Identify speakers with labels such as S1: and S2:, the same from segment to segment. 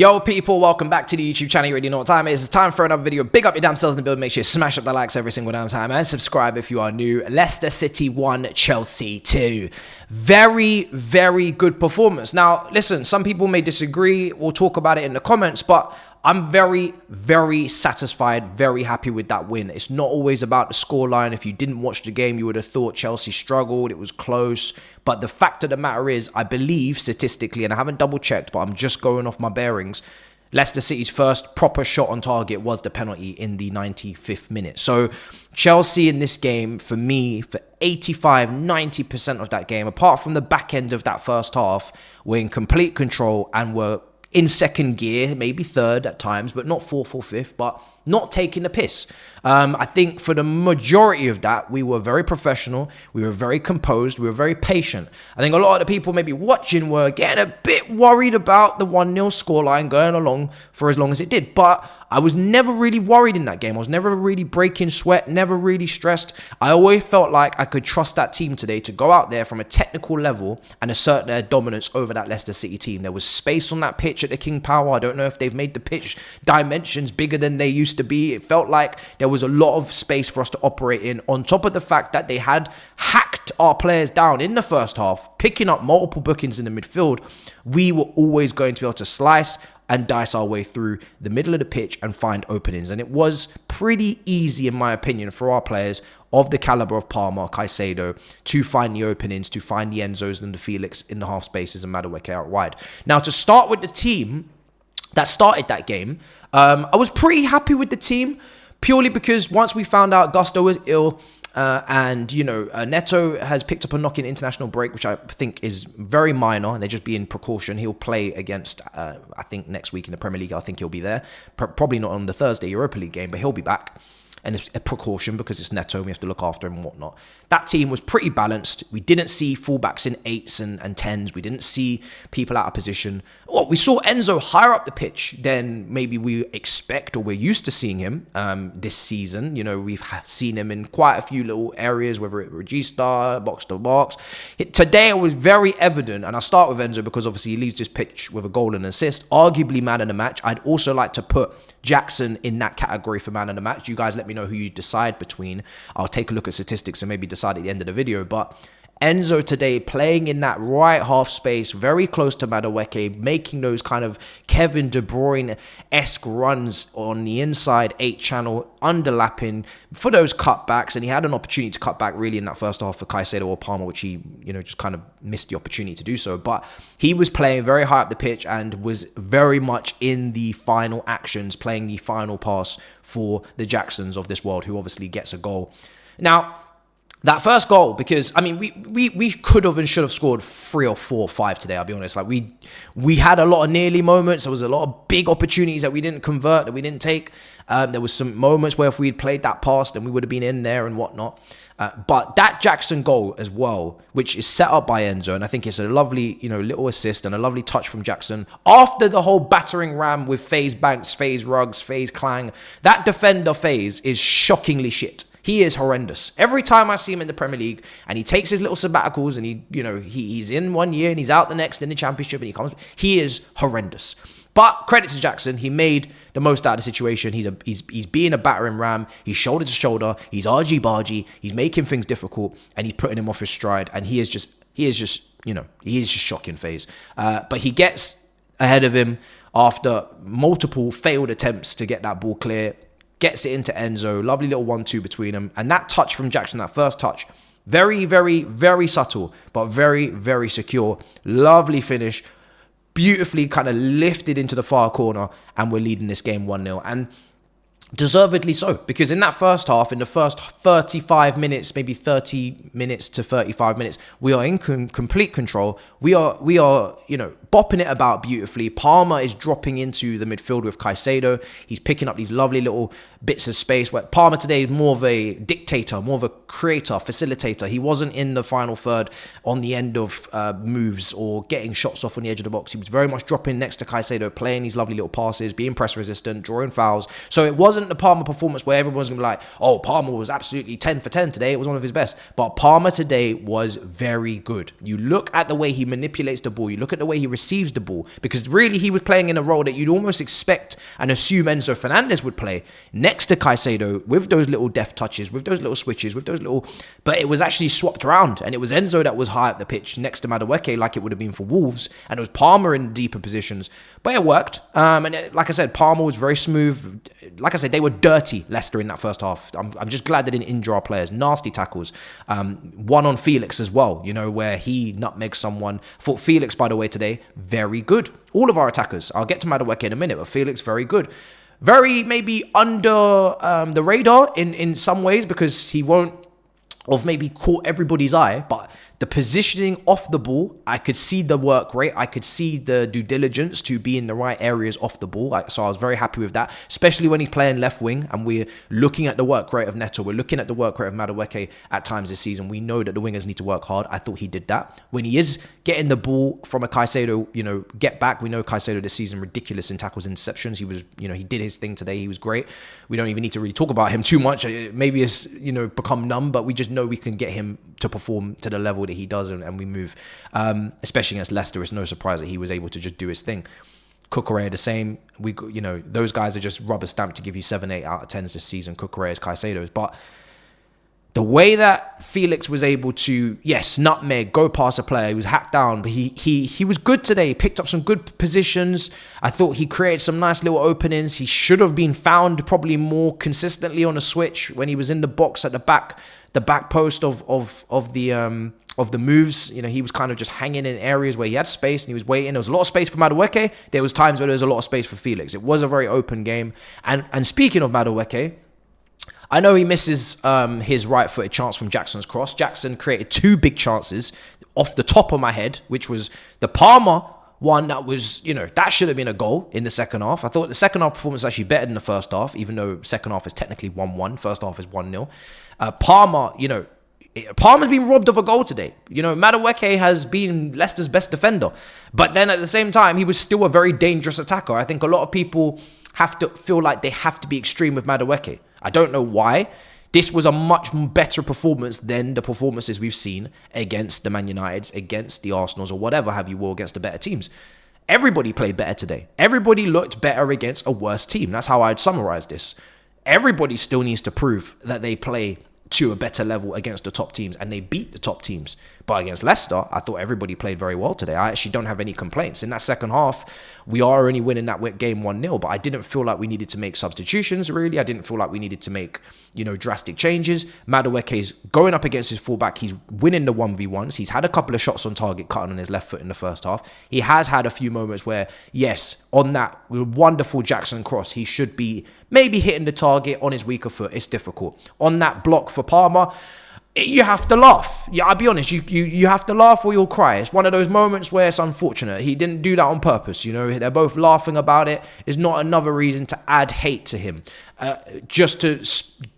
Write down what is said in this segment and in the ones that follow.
S1: Yo people, welcome back to the YouTube channel. You already know what time it is. It's time for another video. Big up your damn selves in the build. Make sure you smash up the likes every single damn time and subscribe if you are new. Leicester City 1, Chelsea 2. Very, very good performance. Now, listen, some people may disagree. We'll talk about it in the comments, but I'm very, very satisfied, very happy with that win. It's not always about the scoreline. If you didn't watch the game, you would have thought Chelsea struggled. It was close. But the fact of the matter is, I believe statistically, and I haven't double checked, but I'm just going off my bearings, Leicester City's first proper shot on target was the penalty in the 95th minute. So Chelsea in this game, for me, for 85-90% of that game, apart from the back end of that first half, were in complete control and were in second gear, maybe third at times, but not fourth or fifth, but not taking the piss. I think for the majority of that, we were very professional, we were very composed, we were very patient. I think a lot of the people maybe watching were getting a bit worried about the 1-0 scoreline going along for as long as it did, but I was never really worried in that game. I was never really breaking sweat, never really stressed. I always felt like I could trust that team today to go out there from a technical level and assert their dominance over that Leicester City team. There was space on that pitch at the King Power. I don't know if they've made the pitch dimensions bigger than they used to be. It felt like there was a lot of space for us to operate in, on top of the fact that they had hacked our players down in the first half, picking up multiple bookings in the midfield. We were always going to be able to slice and dice our way through the middle of the pitch and find openings. And it was pretty easy, in my opinion, for our players of the caliber of Palmer, Caicedo, to find the openings, to find the Enzos and the Felix in the half spaces and Mudryk out wide. Now, to start with the team that started that game, I was pretty happy with the team, purely because once we found out Gusto was ill, and, you know, Neto has picked up a knock in international break, which I think is very minor, and they're just being precaution. He'll play against, I think, next week in the Premier League. I think he'll be there. Probably not on the Thursday Europa League game, but he'll be back. And it's a precaution because it's Neto and we have to look after him and whatnot. That team was pretty balanced. We didn't see fullbacks in 8s and 10s. We didn't see people out of position. Well, we saw Enzo higher up the pitch than maybe we expect or we're used to seeing him this season. You know, we've seen him in quite a few little areas, whether it Regista, box to box. Today it was very evident, and I'll start with Enzo because obviously he leaves this pitch with a goal and assist. Arguably man of the match. I'd also like to put Jackson in that category for man of the match. You guys let me know who you decide between. I'll take a look at statistics and maybe decide at the end of the video. But Enzo today playing in that right half space, very close to Mudryk, making those kind of Kevin De Bruyne-esque runs on the inside 8 channel, underlapping for those cutbacks. And he had an opportunity to cut back really in that first half for Caicedo or Palmer, which he, you know, just kind of missed the opportunity to do so. But he was playing very high up the pitch and was very much in the final actions, playing the final pass for the Jacksons of this world, who obviously gets a goal. Now, that first goal, because, I mean, we could have and should have scored 3 or 4 or 5 today, I'll be honest. Like, we had a lot of nearly moments. There was a lot of big opportunities that we didn't convert, that we didn't take. There was some moments where if we had played that pass, then we would have been in there and whatnot. But that Jackson goal as well, which is set up by Enzo, and I think it's a lovely, you know, little assist and a lovely touch from Jackson. After the whole battering ram with FaZe Banks, FaZe Ruggs, FaZe Clang, that defender FaZe is shockingly shit. He is horrendous. Every time I see him in the Premier League and he takes his little sabbaticals and he, you know, he's in one year and he's out the next in the Championship and he is horrendous. But credit to Jackson, he made the most out of the situation. He's being a battering ram. He's shoulder to shoulder. He's argy-bargy. He's making things difficult and he's putting him off his stride. And he is just, you know, he is just shocking FaZe. But he gets ahead of him after multiple failed attempts to get that ball clear. Gets it into Enzo, lovely little 1-2 between them. And that touch from Jackson, that first touch, very, very, very subtle, but very, very secure. Lovely finish, beautifully kind of lifted into the far corner, and we're leading this game 1-0. And deservedly so, because in that first half, in the first 35 minutes, maybe 30 minutes to 35 minutes, we are in complete control. We are, you know, bopping it about beautifully. Palmer is dropping into the midfield with Caicedo. He's picking up these lovely little bits of space where Palmer today is more of a dictator, more of a creator, facilitator. He wasn't in the final third on the end of moves or getting shots off on the edge of the box. He was very much dropping next to Caicedo, playing these lovely little passes, being press resistant, drawing fouls. So it wasn't wasn't the Palmer performance where everyone's going to be like, oh, Palmer was absolutely 10 for 10 today. It was one of his best. But Palmer today was very good. You look at the way he manipulates the ball. You look at the way he receives the ball. Because really, he was playing in a role that you'd almost expect and assume Enzo Fernandez would play next to Caicedo with those little deft touches, with those little switches, with those little... But it was actually swapped around. And it was Enzo that was high up the pitch next to Mudryk, like it would have been for Wolves. And it was Palmer in deeper positions. But it worked. Like I said, Palmer was very smooth. Like I said, they were dirty, Leicester, in that first half. I'm just glad they didn't injure our players. Nasty tackles. One on Felix as well, where he nutmegged someone. I thought Felix, by the way, today, very good. All of our attackers. I'll get to Mudryk in a minute, but Felix, very good. Very maybe under the radar in some ways because he won't have maybe caught everybody's eye, but the positioning off the ball, I could see the work rate. I could see the due diligence to be in the right areas off the ball. So I was very happy with that, especially when he's playing left wing and we're looking at the work rate of Neto. We're looking at the work rate of Mudryk at times this season. We know that the wingers need to work hard. I thought he did that. When he is getting the ball from a Caicedo, get back. We know Caicedo this season, ridiculous in tackles and interceptions. He was, he did his thing today. He was great. We don't even need to really talk about him too much. Maybe it's, become numb, but we just know we can get him to perform to the level that he does and we move. Especially against Leicester, it's no surprise that he was able to just do his thing. Cucurella the same. Those guys are just rubber stamped to give you 7, 8 out of 10s this season. Cucurella's, Caicedo's. But the way that Felix was able to, yes, nutmeg, go past a player, he was hacked down, but he was good today. He picked up some good positions. I thought he created some nice little openings. He should have been found probably more consistently on a switch when he was in the box at the back post of the moves. He was kind of just hanging in areas where he had space and he was waiting. There was a lot of space for Mudryk. There was times where there was a lot of space for Felix. It was a very open game. And speaking of Mudryk, I know he misses his right-footed chance from Jackson's cross. Jackson created 2 big chances off the top of my head, which was the Palmer one that was, that should have been a goal in the second half. I thought the second half performance was actually better than the first half, even though second half is technically 1-1. First half is 1-0. Palmer's been robbed of a goal today. Mudryk has been Leicester's best defender. But then at the same time, he was still a very dangerous attacker. I think a lot of people have to feel like they have to be extreme with Mudryk. I don't know why. This was a much better performance than the performances we've seen against the Man Uniteds, against the Arsenals, or whatever have you will against the better teams. Everybody played better today. Everybody looked better against a worse team. That's how I'd summarize this. Everybody still needs to prove that they play to a better level against the top teams, and they beat the top teams. But against Leicester, I thought everybody played very well today. I actually don't have any complaints. In that second half, we are only winning that game 1-0, but I didn't feel like we needed to make substitutions, really. I didn't feel like we needed to make, drastic changes. Mudryk is going up against his fullback. He's winning the 1v1s. He's had a couple of shots on target cutting on his left foot in the first half. He has had a few moments where, yes, on that wonderful Jackson cross, he should be maybe hitting the target on his weaker foot. It's difficult. On that block for Palmer, you have to laugh. Yeah, I'll be honest. You have to laugh or you'll cry. It's one of those moments where it's unfortunate. He didn't do that on purpose. They're both laughing about it. It's not another reason to add hate to him. Just to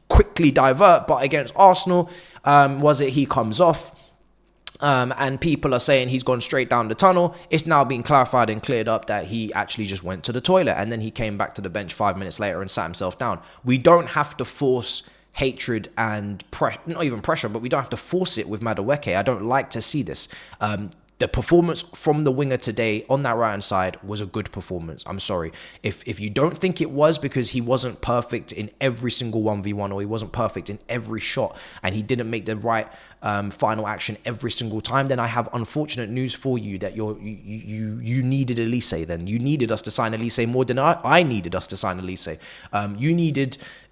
S1: quickly divert, but against Arsenal, he comes off. And people are saying he's gone straight down the tunnel. It's now been clarified and cleared up that he actually just went to the toilet and then he came back to the bench 5 minutes later and sat himself down. We don't have to force hatred and pressure, not even pressure, but we don't have to force it with Mudryk. I don't like to see this. The performance from the winger today on that right-hand side was a good performance. I'm sorry. If you don't think it was because he wasn't perfect in every single 1v1 or he wasn't perfect in every shot and he didn't make the right final action every single time, then I have unfortunate news for you that you needed Elise then. You needed us to sign Elise more than I needed us to sign Elise.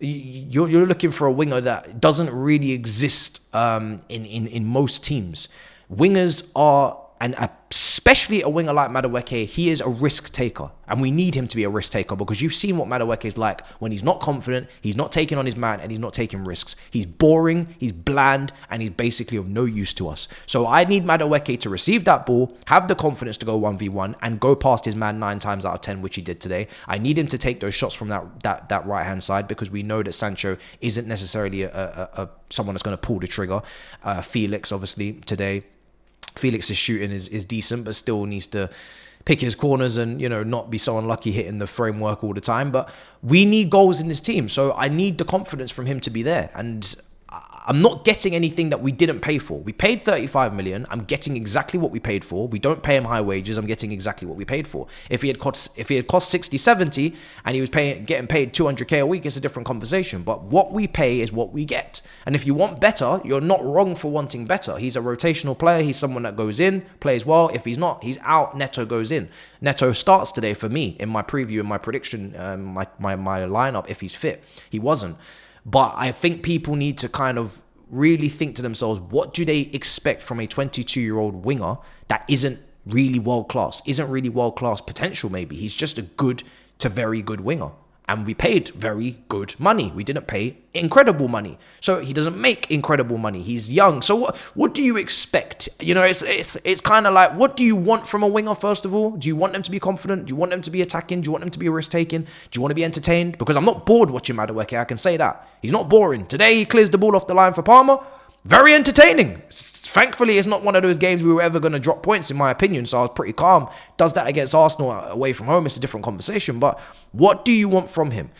S1: You're looking for a winger that doesn't really exist in most teams. Wingers are, and especially a winger like Mudryk, he is a risk taker. And we need him to be a risk taker because you've seen what Mudryk is like when he's not confident, he's not taking on his man, and he's not taking risks. He's boring, he's bland, and he's basically of no use to us. So I need Mudryk to receive that ball, have the confidence to go 1v1, and go past his man 9 times out of 10, which he did today. I need him to take those shots from that right-hand side because we know that Sancho isn't necessarily someone that's going to pull the trigger. Felix, obviously, today, Felix's shooting is decent, but still needs to pick his corners and, you know, not be so unlucky hitting the framework all the time. But we need goals in this team. So I need the confidence from him to be there. And I'm not getting anything that we didn't pay for. We paid 35 million. I'm getting exactly what we paid for. We don't pay him high wages. I'm getting exactly what we paid for. If he had cost 60, 70 and he was getting paid 200k a week, it's a different conversation. But what we pay is what we get. And if you want better, you're not wrong for wanting better. He's a rotational player. He's someone that goes in, plays well. If he's not, he's out. Neto goes in. Neto starts today for me in my preview and my prediction, my lineup if he's fit. He wasn't. But I think people need to kind of really think to themselves, what do they expect from a 22-year-old winger that isn't really world-class, isn't really world-class potential maybe. He's just a good to very good winger. And we paid very good money. We didn't pay incredible money. So he doesn't make incredible money. He's young. So what do you expect? You know, it's kind of like, what do you want from a winger, first of all? Do you want them to be confident? Do you want them to be attacking? Do you want them to be risk-taking? Do you want to be entertained? Because I'm not bored watching Mudryk. I can say that. He's not boring. Today, he clears the ball off the line for Palmer. Very entertaining. Thankfully, it's not one of those games we were ever going to drop points, in my opinion. So I was pretty calm. Does that against Arsenal away from home? It's a different conversation. But what do you want from him?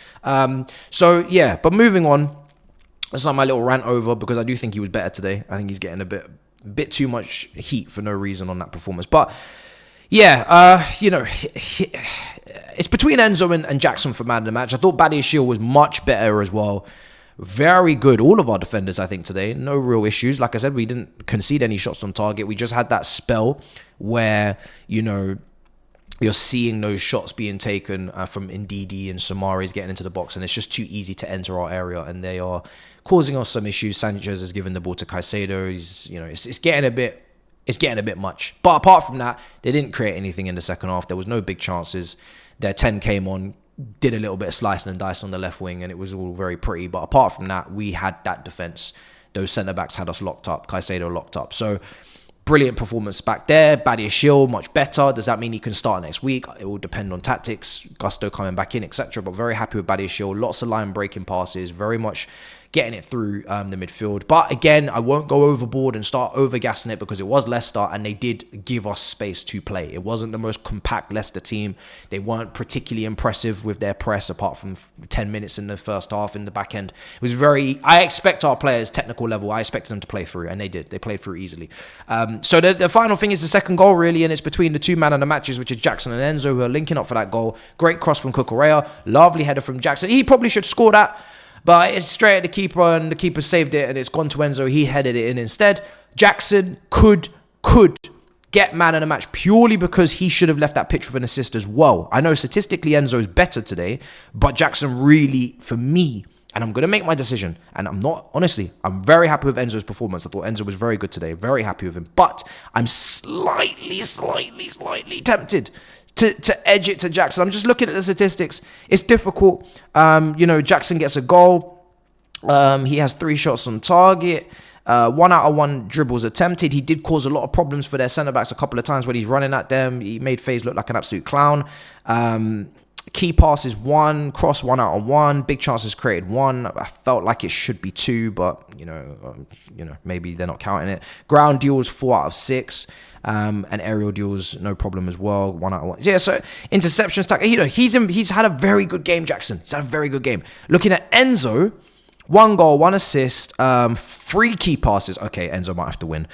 S1: So, yeah. But moving on. That's not my little rant over, because I do think he was better today. I think he's getting a bit too much heat for no reason on that performance. But, yeah, you know, it's between Enzo and Jackson for man of the match. I thought Badiashile was much better as well. Very good. All of our defenders, I think, today. No real issues. Like I said, we didn't concede any shots on target. We just had that spell where, you know, you're seeing those shots being taken from Ndidi and Samaris getting into the box, and it's just too easy to enter our area, and they are causing us some issues. Sanchez has given the ball to Caicedo. He's, you know, it's getting a bit much. But apart from that, they didn't create anything in the second half. There was no big chances. Their 10 came on, did a little bit of slicing and dicing on the left wing, and it was all very pretty. But apart from that, we had that defense. Those centre-backs had us locked up. Caicedo locked up. So, brilliant performance back there. Badiashile, much better. Does that mean he can start next week? It will depend on tactics, Gusto coming back in, etc. But very happy with Badiashile. Lots of line-breaking passes. Very much getting it through the midfield. But again, I won't go overboard and start over-gassing it, because it was Leicester and they did give us space to play. It wasn't the most compact Leicester team. They weren't particularly impressive with their press, apart from 10 minutes in the first half. In the back end, it was I expect our players, technical level, I expected them to play through, and they did. They played through easily. So the final thing is the second goal, really, and it's between the two man of the matches, which is Jackson and Enzo, who are linking up for that goal. Great cross from Cucurella. Lovely header from Jackson. He probably should score that, but it's straight at the keeper, and the keeper saved it, and it's gone to Enzo. He headed it in instead. Jackson could get man of the match purely because he should have left that pitch with an assist as well. I know statistically Enzo's better today, but Jackson really, for me, and I'm going to make my decision, and I'm very happy with Enzo's performance. I thought Enzo was very good today. Very happy with him. But I'm slightly tempted to edge it to Jackson. I'm just looking at the statistics. It's difficult. You know, Jackson gets a goal. He has 3 shots on target. 1 out of 1 dribbles attempted. He did cause a lot of problems for their centre-backs a couple of times when he's running at them. He made FaZe look like an absolute clown. Key passes 1, cross 1 out of 1, big chances created 1. I felt like it should be 2, but you know, maybe they're not counting it. Ground duels 4 out of 6, and aerial duels no problem as well, 1 out of 1. Yeah, so interceptions, you know, he's had a very good game. Jackson, he's had a very good game. Looking at Enzo, 1 goal, 1 assist, 3 key passes. Okay, Enzo might have to win.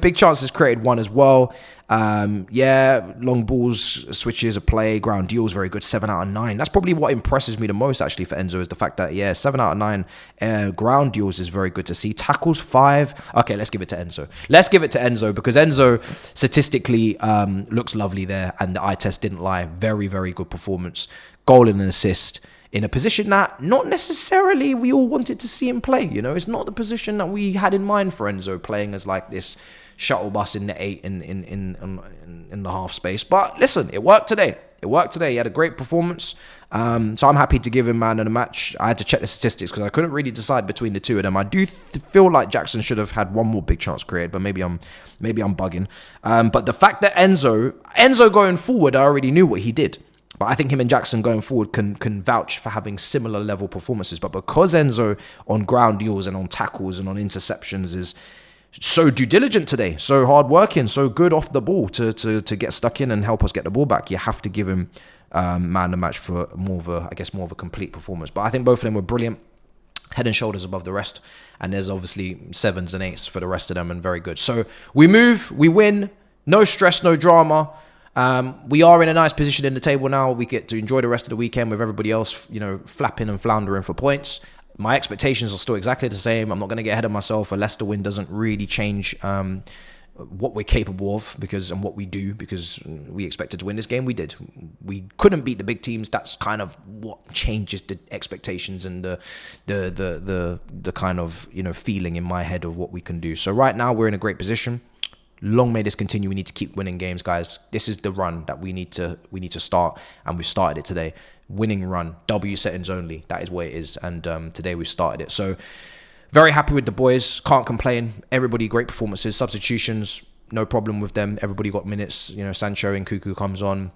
S1: Big chances created 1 as well. Yeah, long balls, switches, a play, ground duels, very good, 7 out of 9. That's probably what impresses me the most, actually, for Enzo, is the fact that, yeah, 7 out of 9 ground duels is very good to see. Tackles, 5. Okay, let's give it to Enzo. Because Enzo statistically looks lovely there, and the eye test didn't lie. Very, very good performance. Goal and an assist in a position that not necessarily we all wanted to see him play. You know, it's not the position that we had in mind for Enzo, playing as like this shuttle bus in the 8 in the half space. But listen, it worked today. He had a great performance. So I'm happy to give him man of the match. I had to check the statistics because I couldn't really decide between the two of them. I do feel like Jackson should have had 1 more big chance created, but maybe I'm bugging. But the fact that Enzo going forward, I already knew what he did. But I think him and Jackson going forward can vouch for having similar level performances. But because Enzo on ground deals and on tackles and on interceptions is so due diligent today, so hard working, so good off the ball to get stuck in and help us get the ball back. You have to give him man of the match for more of a complete performance. But I think both of them were brilliant, head and shoulders above the rest. And there's obviously 7s and 8s for the rest of them, and very good. So we move, we win, no stress, no drama. We are in a nice position in the table now. We get to enjoy the rest of the weekend with everybody else, flapping and floundering for points. My expectations are still exactly the same. I'm not going to get ahead of myself. A Leicester win doesn't really change what we're capable of and what we do, because we expected to win this game. We did. We couldn't beat the big teams. That's kind of what changes the expectations and the kind of feeling in my head of what we can do. So right now we're in a great position. Long may this continue. We need to keep winning games, guys. This is the run that we need to start, and we've started it today. Winning run, W settings only. That is what it is, and today we've started it. So very happy with the boys. Can't complain. Everybody great performances. Substitutions, no problem with them. Everybody got minutes. Sancho and Cuckoo comes on.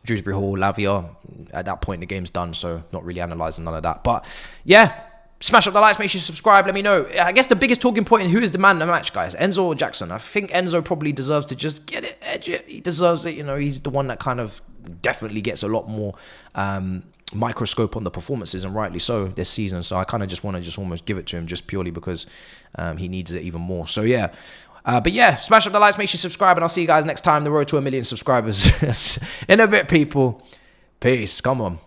S1: Dewsbury Hall, Lavia. At that point, the game's done, so not really analysing none of that. But yeah. Smash up the likes, make sure you subscribe, let me know. I guess the biggest talking point in who is the man of the match, guys, Enzo or Jackson. I think Enzo probably deserves to just get it, edge it. He deserves it. He's the one that kind of definitely gets a lot more microscope on the performances, and rightly so this season. So I kind of just want to almost give it to him just purely because he needs it even more. So yeah. But yeah, smash up the likes, make sure you subscribe, and I'll see you guys next time. The road to 1 million subscribers in a bit, people. Peace. Come on.